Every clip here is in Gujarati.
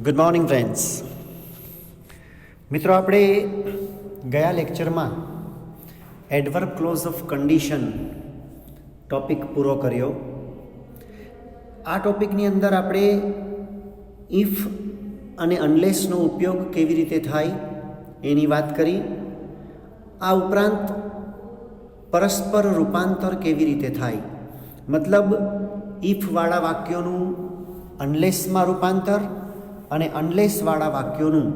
Good morning friends. મિત્રો, આપણે ગયા લેક્ચરમાં adverb clause of condition topic પૂરો કર્યો. આ ટોપિકની અંદર આપણે ઇફ અને અનલેસનો ઉપયોગ કેવી રીતે થાય એની વાત કરી. આ ઉપરાંત પરસ્પર રૂપાંતર કેવી રીતે થાય, મતલબ ઇફવાળા વાક્યોનું અનલેસમાં રૂપાંતર અને અનલેસવાળા વાક્યોનું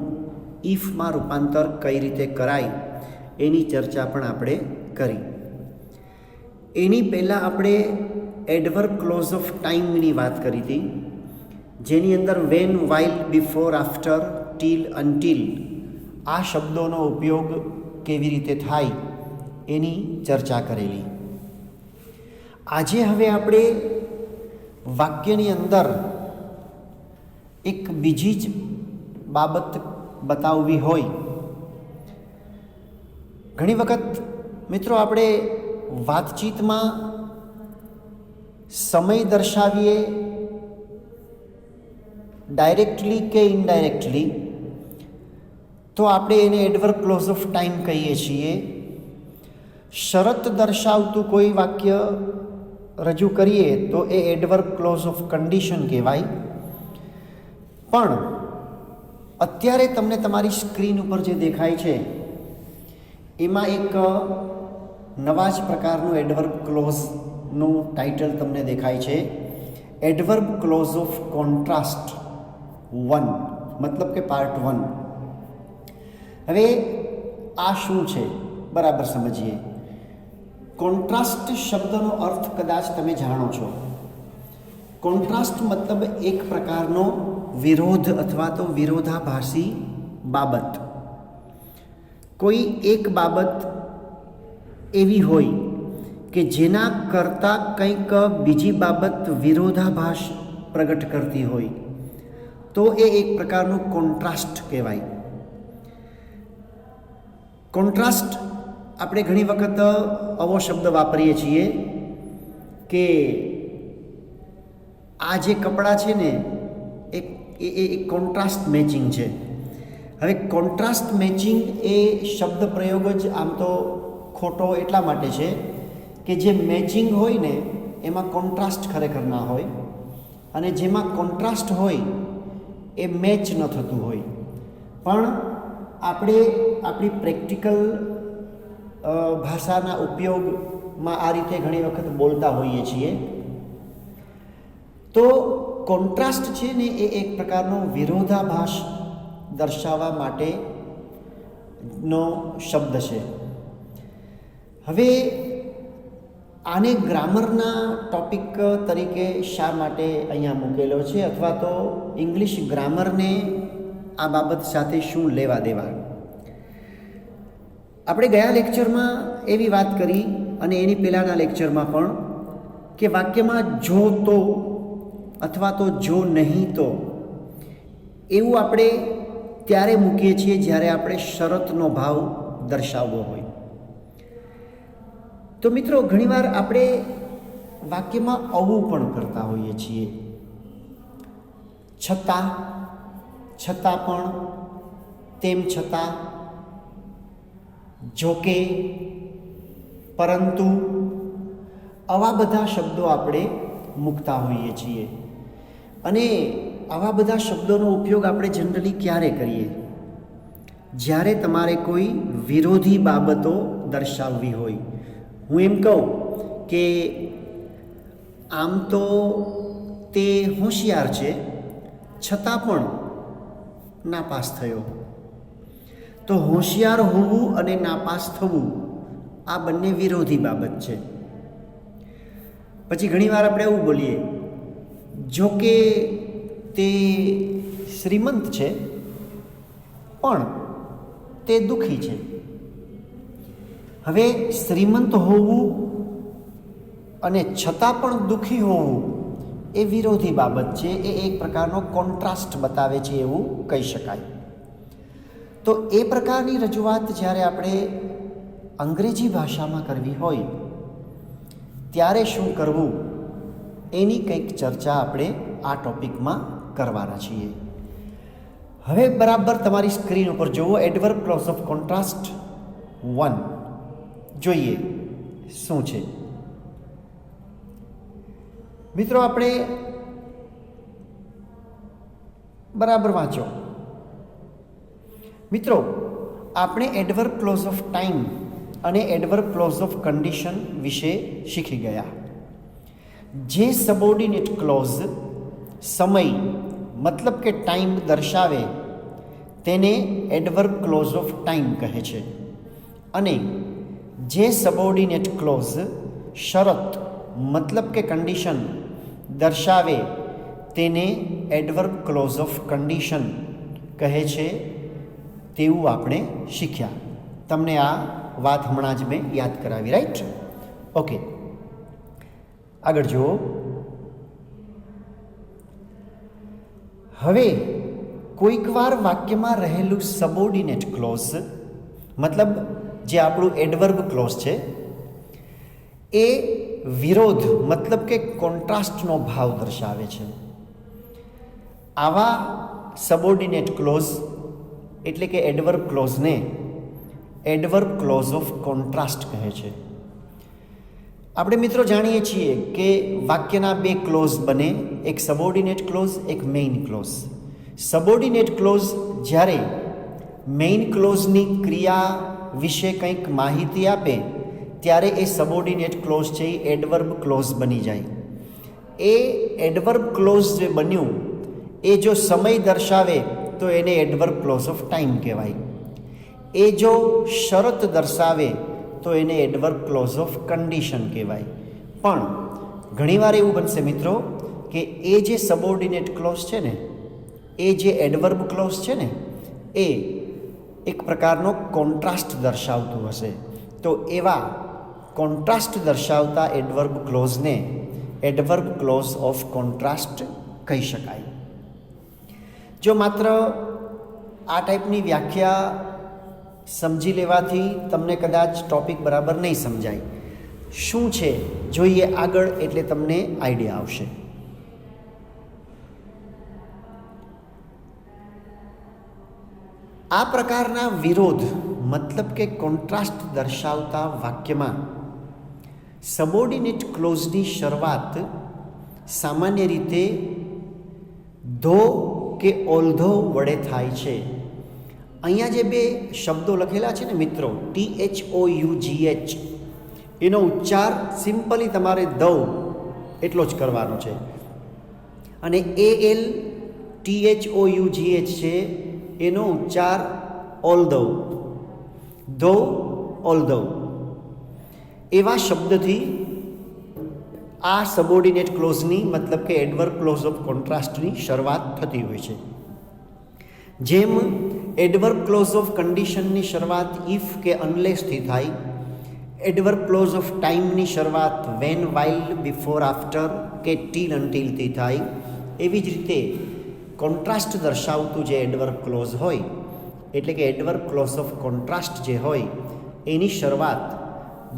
ઇફમાં રૂપાંતર કઈ રીતે કરાય એની ચર્ચા પણ આપણે કરી. એની પહેલાં આપણે એડવર્બ ક્લોઝ ઓફ ટાઈમની વાત કરી હતી, જેની અંદર when, while, before, after, till, until આ શબ્દોનો ઉપયોગ કેવી રીતે થાય એની ચર્ચા કરેલી. આજે હવે આપણે વાક્યની અંદર એક બીજી જ બાબત બતાવવી હોય. ઘણી વખત મિત્રો આપણે વાતચીતમાં સમય દર્શાવીએ ડાયરેક્ટલી કે ઇનડાયરેક્ટલી, તો આપણે એને એડવર્બ ક્લોઝ ઓફ ટાઈમ કહીએ છીએ. શરત દર્શાવતું કોઈ વાક્ય રજૂ કરીએ તો એ એડવર્બ ક્લોઝ ઓફ કન્ડિશન કહેવાય. પણ અત્યારે તમને તમારી સ્ક્રીન ઉપર જે દેખાય છે એમાં એક નવા જ પ્રકારનું એડવર્બ ક્લોઝનું ટાઇટલ તમને દેખાય છે, એડવર્બ ક્લોઝ ઓફ કોન્ટ્રાસ્ટ 1, મતલબ કે પાર્ટ 1. હવે આ શું છે બરાબર સમજીએ. કોન્ટ્રાસ્ટ શબ્દનો અર્થ કદાચ તમે જાણો છો. કોન્ટ્રાસ્ટ મતલબ એક પ્રકારનો વિરોધ અથવા તો વિરોધાભાસી બાબત. કોઈ એક બાબત એવી હોય કે જેના કરતાં કંઈક બીજી બાબત વિરોધાભાસ પ્રગટ કરતી હોય તો એ એક પ્રકારનું કોન્ટ્રાસ્ટ કહેવાય. કોન્ટ્રાસ્ટ આપણે ઘણી વખત આવો શબ્દ વાપરીએ છીએ કે આ જે કપડાં છે ને એ કોન્ટ્રાસ્ટ મેચિંગ છે. હવે કોન્ટ્રાસ્ટ મેચિંગ એ શબ્દ પ્રયોગ જ આમ તો ખોટો એટલા માટે છે કે જે મેચિંગ હોય ને એમાં કોન્ટ્રાસ્ટ ખરેખર ના હોય, અને જેમાં કોન્ટ્રાસ્ટ હોય એ મેચ ન થતું હોય. પણ આપણે આપણી પ્રેક્ટિકલ ભાષાના ઉપયોગમાં આ રીતે ઘણી વખત બોલતા હોઈએ છીએ. તો કોન્ટ્રાસ્ટ છે ને એ એક પ્રકારનો વિરોધાભાસ દર્શાવવા માટેનો શબ્દ છે. હવે આને ગ્રામરના ટોપિક તરીકે શા માટે અહીંયા મૂકેલો છે, અથવા તો ઇંગ્લિશ ગ્રામરને આ બાબત સાથે શું લેવા દેવા. આપણે ગયા લેક્ચરમાં એવી વાત કરી અને એની પહેલાંના લેક્ચરમાં પણ કે વાક્યમાં જો તો અથવા તો જો નહીં તો એવું આપણે ત્યારે મૂકીએ છીએ જ્યારે આપણે શરતનો ભાવ દર્શાવવો હોય. તો મિત્રો, ઘણીવાર આપણે વાક્યમાં આવું પણ કરતા હોઈએ છીએ, છતાં, છતાં પણ, તેમ છતાં, જોકે, પરંતુ આવા બધા શબ્દો આપણે મૂકતા હોઈએ છીએ. અને આવા બધા શબ્દોનો ઉપયોગ આપણે જનરલી ક્યારે કરીએ? જ્યારે તમારે કોઈ વિરોધી બાબતો દર્શાવવી હોય. હું એમ કહું કે આમ તો તે હોશિયાર છે છતાં પણ નાપાસ થયો. તો હોશિયાર હોવું અને નાપાસ થવું આ બંને વિરોધી બાબત છે. પછી ઘણીવાર આપણે એવું બોલીએ, જો કે તે શ્રીમંત છે પણ તે દુઃખી છે. હવે શ્રીમંત હોવું અને છતાં પણ દુઃખી હોવું એ વિરોધી બાબત છે, એ એક પ્રકારનો કોન્ટ્રાસ્ટ બતાવે છે એવું કહી શકાય. તો એ પ્રકારની રજૂઆત જ્યારે આપણે અંગ્રેજી ભાષામાં કરવી હોય ત્યારે શું કરવું એની કંઈક ચર્ચા આપણે આ ટોપિકમાં કરવાના છીએ. હવે બરાબર તમારી સ્ક્રીન ઉપર જુઓ એડવર્બ ક્લોઝ ઓફ કોન્ટ્રાસ્ટ 1 જોઈએ શું છે. મિત્રો આપણે બરાબર વાંચો. મિત્રો આપણે એડવર્બ ક્લોઝ ઓફ ટાઈમ અને એડવર્બ ક્લોઝ ઓફ કન્ડિશન વિશે શીખી ગયા. જે સબોર્ડિનેટ ક્લોઝ સમય મતલબ કે ટાઈમ દર્શાવે તેને એડવર્બ ક્લોઝ ઓફ ટાઈમ કહે છે અને જે સબોર્ડિનેટ ક્લોઝ શરત મતલબ કે કન્ડિશન દર્શાવે તેને એડવર્બ ક્લોઝ ઓફ કન્ડિશન કહે છે તેવું આપણે શીખ્યા. તમને આ વાત હમણાં જ મેં યાદ કરાવી, રાઈટ? ઓકે, આગળ જુઓ. હવે કોઈક વાર વાક્યમાં રહેલું સબોર્ડિનેટ ક્લોઝ મતલબ જે આપણું એડવર્બ ક્લોઝ છે એ વિરોધ મતલબ કે કોન્ટ્રાસ્ટનો ભાવ દર્શાવે છે. આવા સબોર્ડિનેટ ક્લોઝ એટલે કે એડવર્બ ક્લોઝને એડવર્બ ક્લોઝ ઓફ કોન્ટ્રાસ્ટ કહે છે. આપણે મિત્રો જાણીએ છીએ કે વાક્યના બે ક્લોઝ બને, એક સબોર્ડિનેટ ક્લોઝ, એક મેઇન ક્લોઝ. સબોર્ડિનેટ ક્લોઝ જ્યારે મેઇન ક્લોઝની ક્રિયા વિશે કંઈક માહિતી આપે ત્યારે એ સબોર્ડિનેટ ક્લોઝ છે એ એડવર્બ ક્લોઝ બની જાય. એ એડવર્બ ક્લોઝ જે બન્યું એ જો સમય દર્શાવે તો એને એડવર્બ ક્લોઝ ઓફ ટાઈમ કહેવાય. એ જો શરત દર્શાવે તો એને એડવર્બ ક્લોઝ ઓફ કન્ડિશન કહેવાય. પણ ઘણીવાર એવું બનશે મિત્રો કે એ જે સબોર્ડિનેટ ક્લોઝ છે ને, એ જે એડવર્બ ક્લોઝ છે ને, એ એક પ્રકારનો કોન્ટ્રાસ્ટ દર્શાવતું હશે. તો એવા કોન્ટ્રાસ્ટ દર્શાવતા એડવર્બ ક્લોઝને એડવર્બ ક્લોઝ ઓફ કોન્ટ્રાસ્ટ કહી શકાય. જો માત્ર આ ટાઈપની વ્યાખ્યા સમજી લેવાથી તમને કદાચ ટોપિક બરાબર નહીં સમજાય. શું છે જોઈએ આગળ એટલે તમને આઈડિયા આવશે. આ પ્રકારના વિરોધ મતલબ કે કોન્ટ્રાસ્ટ દર્શાવતા વાક્યમાં સબોર્ડિનેટ ક્લોઝની શરૂઆત સામાન્ય રીતે ધો કે ઓલ્ધો વડે થાય છે. અહીંયા જે બે શબ્દો લખેલા છે ને મિત્રો, THOUGH, એનો ઉચ્ચાર સિમ્પલી તમારે દવ એટલો જ કરવાનો છે. અને ALTHOUGH છે એનો ઉચ્ચાર ઓલ્ધો, ધો ઓલ્ધો એવા શબ્દથી આ સબોર્ડિનેટ ક્લોઝની મતલબ કે એડવર્બ ક્લોઝ ઓફ કોન્ટ્રાસ્ટની શરૂઆત થતી હોય છે. જેમ એડવર્બ ક્લોઝ ઓફ કન્ડિશનની શરૂઆત ઇફ કે અનલેસથી થાય, એડવર્બ ક્લોઝ ઓફ ટાઈમની શરૂઆત વેન, વાઇલ, બિફોર, આફ્ટર કે ટીલ અનટીલથી થાય, એવી જ રીતે કોન્ટ્રાસ્ટ દર્શાવતું જે એડવર્બ ક્લોઝ હોય એટલે કે એડવર્બ ક્લોઝ ઓફ કોન્ટ્રાસ્ટ જે હોય એની શરૂઆત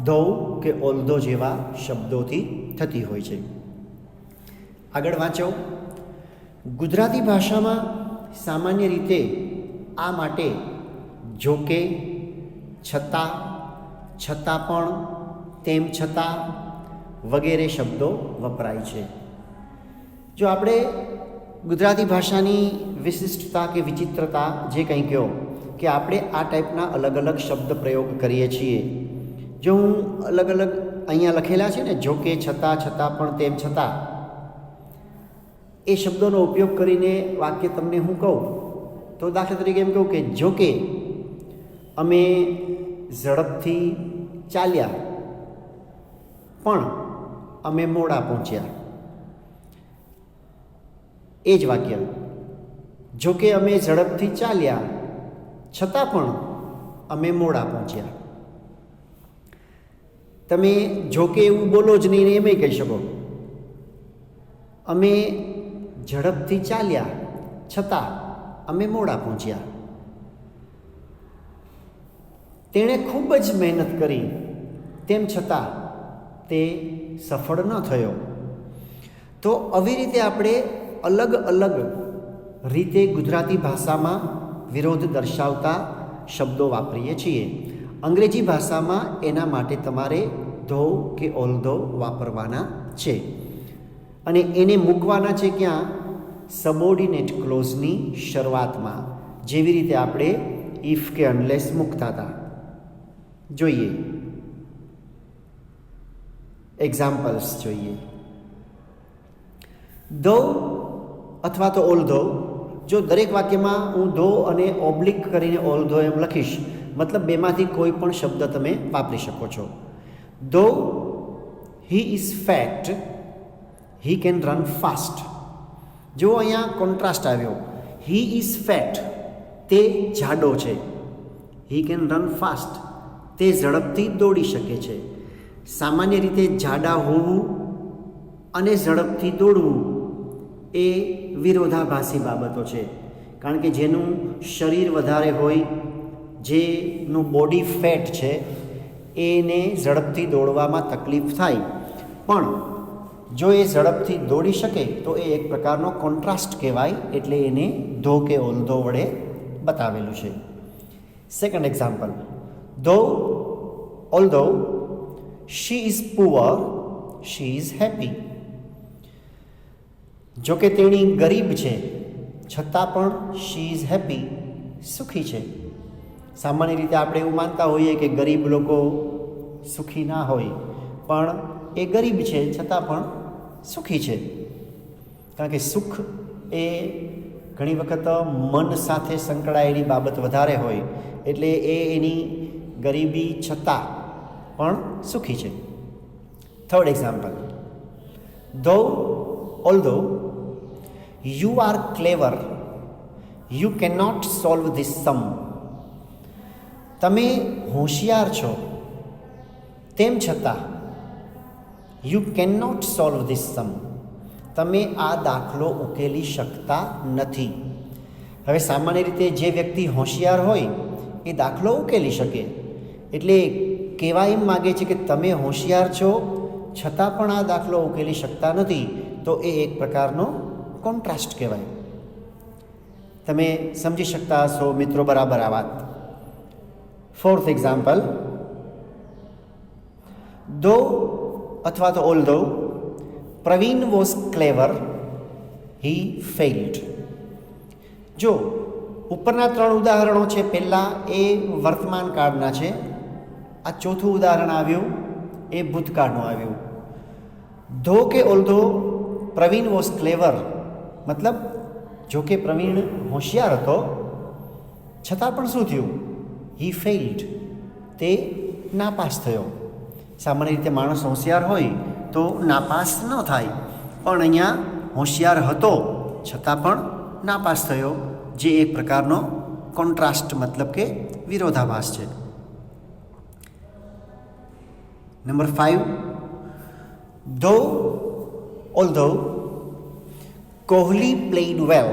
ધો કે ઓલ્ધો જેવા શબ્દોથી થતી હોય છે. આગળ વાંચો. ગુજરાતી ભાષામાં સામાન્ય રીતે આ માટે જોકે, છતાં, છતાં પણ, તેમ છતાં વગેરે શબ્દો વપરાય છે. જો આપણે ગુજરાતી ભાષાની વિશિષ્ટતા કે વિચિત્રતા જે કંઈ કહો કે આપણે આ ટાઈપના અલગ અલગ શબ્દ પ્રયોગ કરીએ છીએ. જો હું અલગ અલગ અહીંયા લખેલા છે ને, જોકે, છતાં, છતાં પણ, તેમ છતાં, એ શબ્દોનો ઉપયોગ કરીને વાક્ય તમને હું કહું તો દાખલા તરીકે એમ કહું કે જોકે અમે ઝડપથી ચાલ્યા પણ અમે મોડા પહોંચ્યા. એ જ વાક્ય, જોકે અમે ઝડપથી ચાલ્યા છતાં પણ અમે મોડા પહોંચ્યા. તમે જોકે એવું બોલો જ નહીં ને એમ કહી શકો અમે ઝડપથી ચાલ્યા છતાં અમે મોડા પહોંચ્યા. તેણે ખૂબ જ મહેનત કરી તેમ છતાં તે સફળ ન થયો. તો આવી રીતે આપણે અલગ અલગ રીતે ગુજરાતી ભાષામાં વિરોધ દર્શાવતા શબ્દો વાપરીએ છીએ. અંગ્રેજી ભાષામાં એના માટે તમારે ધો કે ઓલ્ધો વાપરવાના છે અને એને મૂકવાના છે ક્યાં? સબોર્ડિનેટ ક્લોઝની શરૂઆતમાં, જેવી રીતે આપણે ઇફ કે અનલેસ મૂકતા હતા. જોઈએ એક્ઝામ્પલ્સ જોઈએ. ધો અથવા તો ઓલ્ધો, જો દરેક વાક્યમાં હું ધો અને ઓબ્લિક કરીને ઓલ્ધો એમ લખીશ, મતલબ બેમાંથી કોઈ પણ શબ્દ તમે વાપરી શકો છો. ધો he is fat he can run fast. જો અહીંયા કોન્ટ્રાસ્ટ આવ્યો. હી ઇઝ ફેટ, તે જાડો છે. હી કેન રન ફાસ્ટ, તે ઝડપથી દોડી શકે છે. સામાન્ય રીતે જાડા હોવું અને ઝડપથી દોડવું એ વિરોધાભાસી બાબતો છે, કારણ કે જેનું શરીર વધારે હોય, જેનું બોડી ફેટ છે, એને ઝડપથી દોડવામાં તકલીફ થાય. પણ જો એ ઝડપથી દોડી શકે તો એ એક પ્રકારનો કોન્ટ્રાસ્ટ કહેવાય, એટલે એને ધો કે ઓલ્ધો વડે બતાવેલું છે. Second example. Though although she is poor she is happy. જો કે તેણી ગરીબ છે છતાં પણ શી ઇઝ હેપી, સુખી છે. સામાન્ય રીતે આપણે એવું માનતા હોઈએ કે ગરીબ લોકો સુખી ના હોય, પણ એ ગરીબ છે છતાં પણ સુખી છે, કારણ કે સુખ એ ઘણી વખત મન સાથે સંકળાયેલી બાબત વધારે હોય, એટલે એ એની ગરીબી છતાં પણ સુખી છે. Third example. Though although you are clever you can not solve this sum. તમે હોશિયાર છો, તેમ છતાં you can not solve this sum, તમે આ દાખલો ઉકેલી શકતા નથી. હવે સામાન્ય રીતે જે વ્યક્તિ હોશિયાર હોય એ દાખલો ઉકેલી શકે, એટલે કહેવા એમ માગે છે કે તમે હોશિયાર છો છતાં પણ આ દાખલો ઉકેલી શકતા નથી, તો એ એક પ્રકારનો કોન્ટ્રાસ્ટ કહેવાય. તમે સમજી શકતા હશો મિત્રો બરાબર આ વાત. Fourth example. ધો અથવા તો ઓલ્ધો Pravin was clever he failed. જો ઉપરના 3 ઉદાહરણો છે, પહેલાં એ વર્તમાન કાળના છે, આ ચોથું ઉદાહરણ આવ્યું એ ભૂતકાળનું આવ્યું. ધો કે ઓલ્ધો પ્રવીણ વોઝ ક્લેવર, મતલબ જો કે પ્રવીણ હોશિયાર હતો છતાં પણ શું થયું? હી ફેઇલ્ડ, તે નાપાસ થયો. સામાન્ય રીતે માણસ હોશિયાર હોય તો નાપાસ ન થાય, પણ અહીંયા હોશિયાર હતો છતાં પણ નાપાસ થયો, જે એક પ્રકારનો કોન્ટ્રાસ્ટ મતલબ કે વિરોધાભાસ છે. Number 5. Though although Kohli played well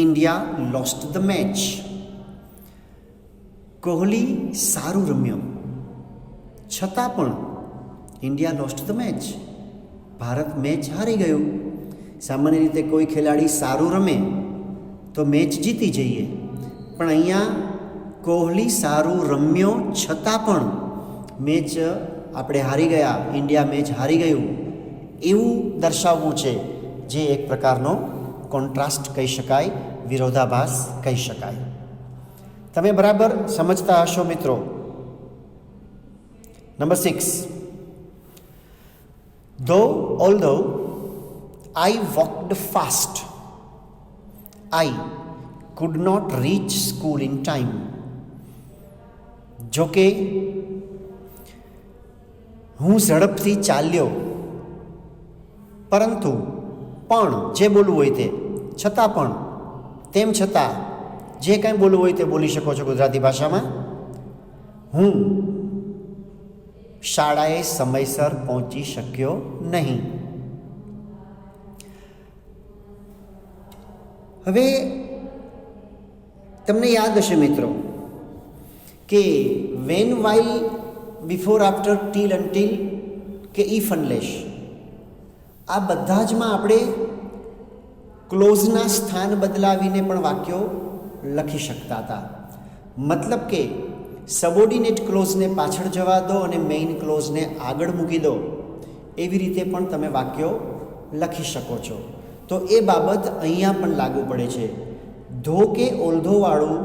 India lost the match. Kohli સારું રમ્યો છતાં પણ ઇન્ડિયા લોસ્ટ ધ મેચ, ભારત મેચ હારી ગયું. સામાન્ય રીતે કોઈ ખેલાડી સારું રમે તો મેચ જીતી જઈએ, પણ અહીંયા કોહલી સારું રમ્યો છતાં પણ મેચ આપણે હારી ગયા, ઇન્ડિયા મેચ હારી ગયું એવું દર્શાવવું છે, જે એક પ્રકારનો કોન્ટ્રાસ્ટ કહી શકાય, વિરોધાભાસ કહી શકાય. તમે બરાબર સમજતા હશો મિત્રો. નંબર 6. ધો ઓલ્ધો I walked fast, I could not reach school in time. જો કે હું ઝડપથી ચાલ્યો, પરંતુ પણ જે બોલવું હોય તે, છતાં પણ, તેમ છતાં, જે કાંઈ બોલવું હોય તે બોલી શકો છો ગુજરાતી ભાષામાં. હું શાળાએ સમયસર પહોંચી શક્યો નહીં. હવે તમને યાદ હશે મિત્રો કે when, while, before, after, till, until કે ઇફ, અનલેસ, આ બધા જમાં આપણે ક્લોઝના સ્થાન બદલાવીને પણ વાક્યો લખી શકતા હતા. મતલબ કે સબોર્ડિનેટ ક્લોઝને પાછળ જવા દો અને મેઇન ક્લોઝને આગળ મૂકી દો, એવી રીતે પણ તમે વાક્યો લખી શકો છો. તો એ બાબત અહીંયા પણ લાગુ પડે છે. ધો કે ઓલ્ધોવાળું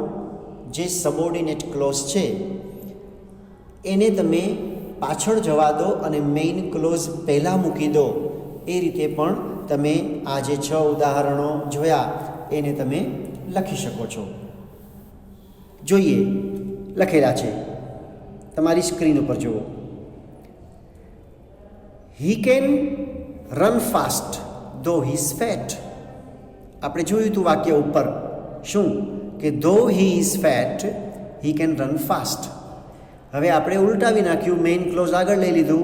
જે સબોર્ડિનેટ ક્લોઝ છે એને તમે પાછળ જવા દો અને મેઇન ક્લોઝ પહેલાં મૂકી દો, એ રીતે પણ તમે આ જે 6 ઉદાહરણો જોયા એને તમે લખી શકો છો. જોઈએ, લખેલા છે, તમારી સ્ક્રીન ઉપર જુઓ. હી કેન રન ફાસ્ટ ધો હી ઇઝ ફેટ. આપણે જોયું હતું વાક્ય ઉપર શું કે ધો he is fat he can run fast. હવે આપણે ઉલટાવી નાખ્યું, મેઇન ક્લોઝ આગળ લઈ લીધું.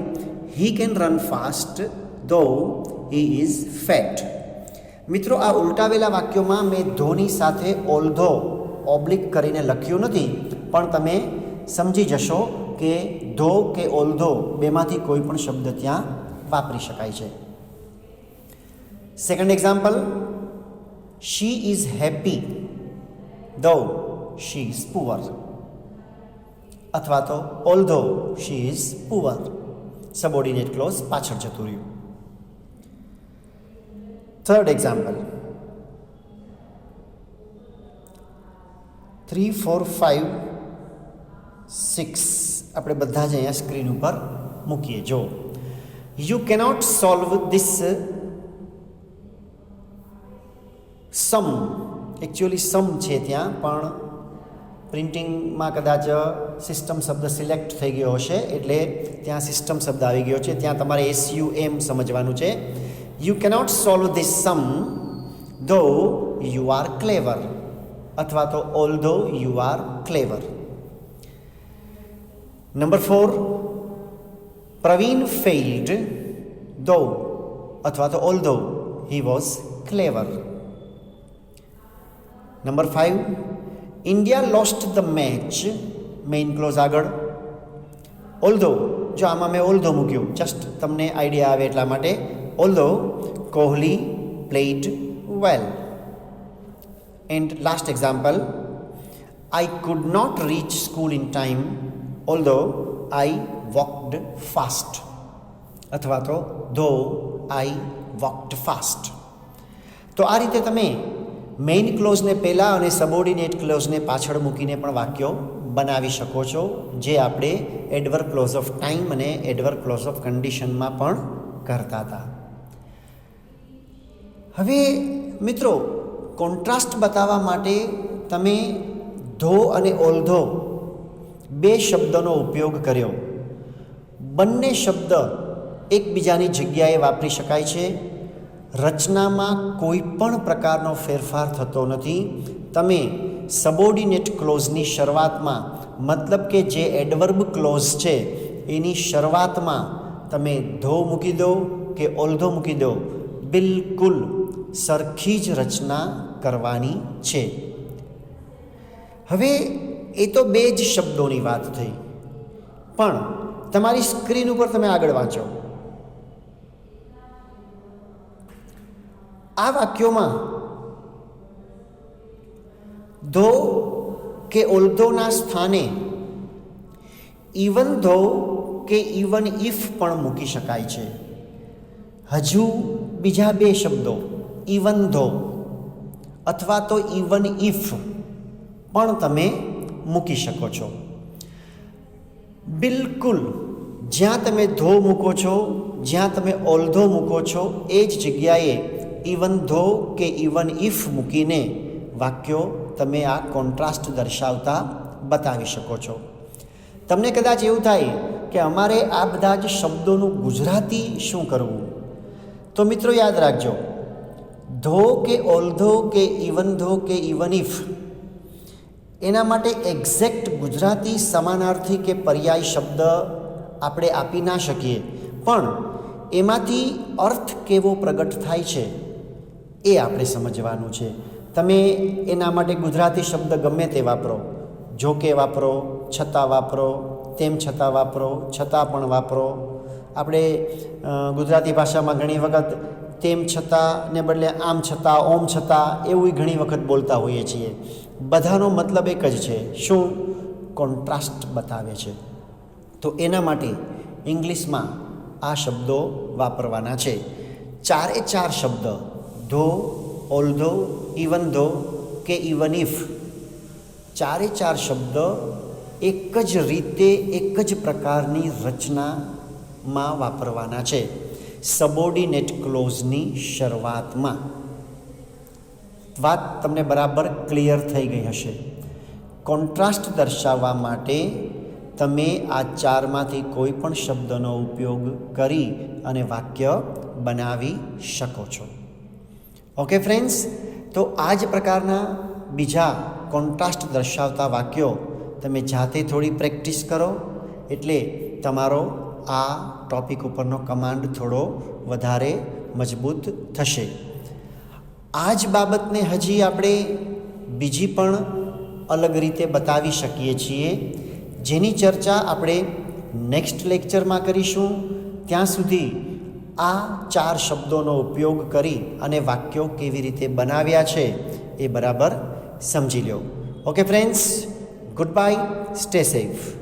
હી કેન રન ફાસ્ટ ધો હી ઇઝ ફેટ. મિત્રો, આ ઉલટાવેલા વાક્યોમાં મેં ધોની સાથે ઓલ્ધો ઓબ્લિક કરીને લખ્યું નથી, પણ તમે સમજી જશો કે ધો કે ઓલ્ધો બેમાંથી કોઈ પણ શબ્દ ત્યાં વાપરી શકાય છે. Second example, she is happy though she is poor, અથવા તો although she is poor. Subordinate clause પાછળ જતું રહ્યું. થર્ડ એક્ઝામ્પલ, 3, 4, 5, 6 આપણે બધા જ અહીંયા સ્ક્રીન ઉપર મૂકીએ. જો, you cannot solve this sum. Actually sum છે ત્યાં, પણ પ્રિન્ટિંગમાં કદાચ સિસ્ટમ શબ્દ સિલેક્ટ થઈ ગયો હશે એટલે ત્યાં સિસ્ટમ શબ્દ આવી ગયો છે. ત્યાં તમારે SUM સમજવાનું છે. You cannot solve this sum though you are clever, અથવા તો although you are clever. Number 4, Pravin failed though, અથવા તો although he was clever. Number 5, India lost the match, main clause આગળ ઓલ્ધો. જો આમાં મેં ઓલ્ધો મૂક્યું, જસ્ટ તમને આઈડિયા આવે એટલા માટે. Although Kohli played well. And last example, I could not reach school in time although I walked fast, અથવા તો ધો આઈ વોકડ ફાસ્ટ. તો આ રીતે તમે મેઇન ક્લોઝને પહેલાં અને સબોર્ડિનેટ ક્લોઝને પાછળ મૂકીને પણ વાક્યો બનાવી શકો છો, જે આપણે એડવર્બ ક્લોઝ ઓફ ટાઈમ અને એડવર્બ ક્લોઝ ઓફ કન્ડિશનમાં પણ કરતા હતા. હવે મિત્રો, કોન્ટ્રાસ્ટ બતાવવા માટે તમે ધો અને ઓલ્ધો બે શબ્દનો ઉપયોગ કર્યો. બંને શબ્દ એકબીજાની જગ્યાએ વાપરી શકાય છે. રચનામાં કોઈ પણ પ્રકારનો ફેરફાર થતો નથી. તમે સબોર્ડિનેટ ક્લોઝની શરૂઆતમાં, મતલબ કે જે એડવર્બ ક્લોઝ છે એની શરૂઆતમાં તમે ધો મૂકી દો કે ઓલ્ધો મૂકી દો, બિલકુલ સરખી જ રચના કરવાની છે. હવે એ તો બે જ શબ્દોની વાત થઈ, પણ તમારી સ્ક્રીન ઉપર તમે આગળ વાંચો. આ વાક્યોમાં ધો કે ઓલ્ધોના સ્થાને ઇવન ધો કે ઇવન ઇફ પણ મૂકી શકાય છે. હજુ બીજા બે શબ્દો ઇવન ધો અથવા તો ઇવન ઇફ પણ તમે મૂકી શકો છો. બિલકુલ જ્યાં તમે ધો મૂકો છો, જ્યાં તમે ઓલ્ધો મૂકો છો, એ જ જગ્યાએ ઇવન ધો કે ઇવન ઇફ મૂકીને વાક્યો તમે આ કોન્ટ્રાસ્ટ દર્શાવતા બતાવી શકો છો. તમને કદાચ એવું થાય કે અમારે આ બધા જ શબ્દોનું ગુજરાતી શું કરવું? તો મિત્રો યાદ રાખજો, ધો કે ઓલ્ધો કે ઇવન ધો કે ઇવન ઇફ એના માટે એક્ઝેક્ટ ગુજરાતી સમાનાર્થી કે પર્યાય શબ્દ આપણે આપી ના શકીએ, પણ એમાંથી અર્થ કેવો પ્રગટ થાય છે એ આપણે સમજવાનું છે. તમે એના માટે ગુજરાતી શબ્દ ગમે તે વાપરો, જો કે વાપરો, છતાં વાપરો, તેમ છતાં વાપરો, છતાં પણ વાપરો. આપણે ગુજરાતી ભાષામાં ઘણી વખત તેમ છતાં ને બદલે આમ છતાં, ઓમ છતાં એવું ઘણી વખત બોલતા હોઈએ છીએ. બધાનો મતલબ એક જ છે. શું? કોન્ટ્રાસ્ટ બતાવે છે. તો એના માટે ઇંગ્લિશમાં આ શબ્દો વાપરવાના છે. ચારે ચાર શબ્દ ધો, ઓલ્ધો, ઇવન ધો કે ઇવન ઇફ, ચારે ચાર શબ્દ એક જ રીતે એક જ પ્રકારની રચનામાં વાપરવાના છે. સબોર્ડિનેટ ક્લોઝની શરૂઆતમાં. વાત તમને બરાબર ક્લિયર થઈ ગઈ હશે. કોન્ટ્રાસ્ટ દર્શાવવા માટે તમે આ ચારમાંથી કોઈ પણ શબ્દનો ઉપયોગ કરી અને વાક્ય બનાવી શકો છો. ઓકે ફ્રેન્ડ્સ, તો આ જ પ્રકારના બીજા કોન્ટ્રાસ્ટ દર્શાવતા વાક્યો તમે જાતે થોડી પ્રેક્ટિસ કરો એટલે તમારો આ ટૉપિક ઉપરનો કમાન્ડ થોડો વધારે મજબૂત થશે. આ જ બાબતને હજી આપણે બીજી પણ અલગ રીતે બતાવી શકીએ છીએ, જેની ચર્ચા આપણે નેક્સ્ટ લેક્ચરમાં કરીશું. ત્યાં સુધી આ ચાર શબ્દોનો ઉપયોગ કરી અને વાક્યો કેવી રીતે બનાવ્યા છે એ બરાબર સમજી લો. Okay friends, goodbye, stay safe.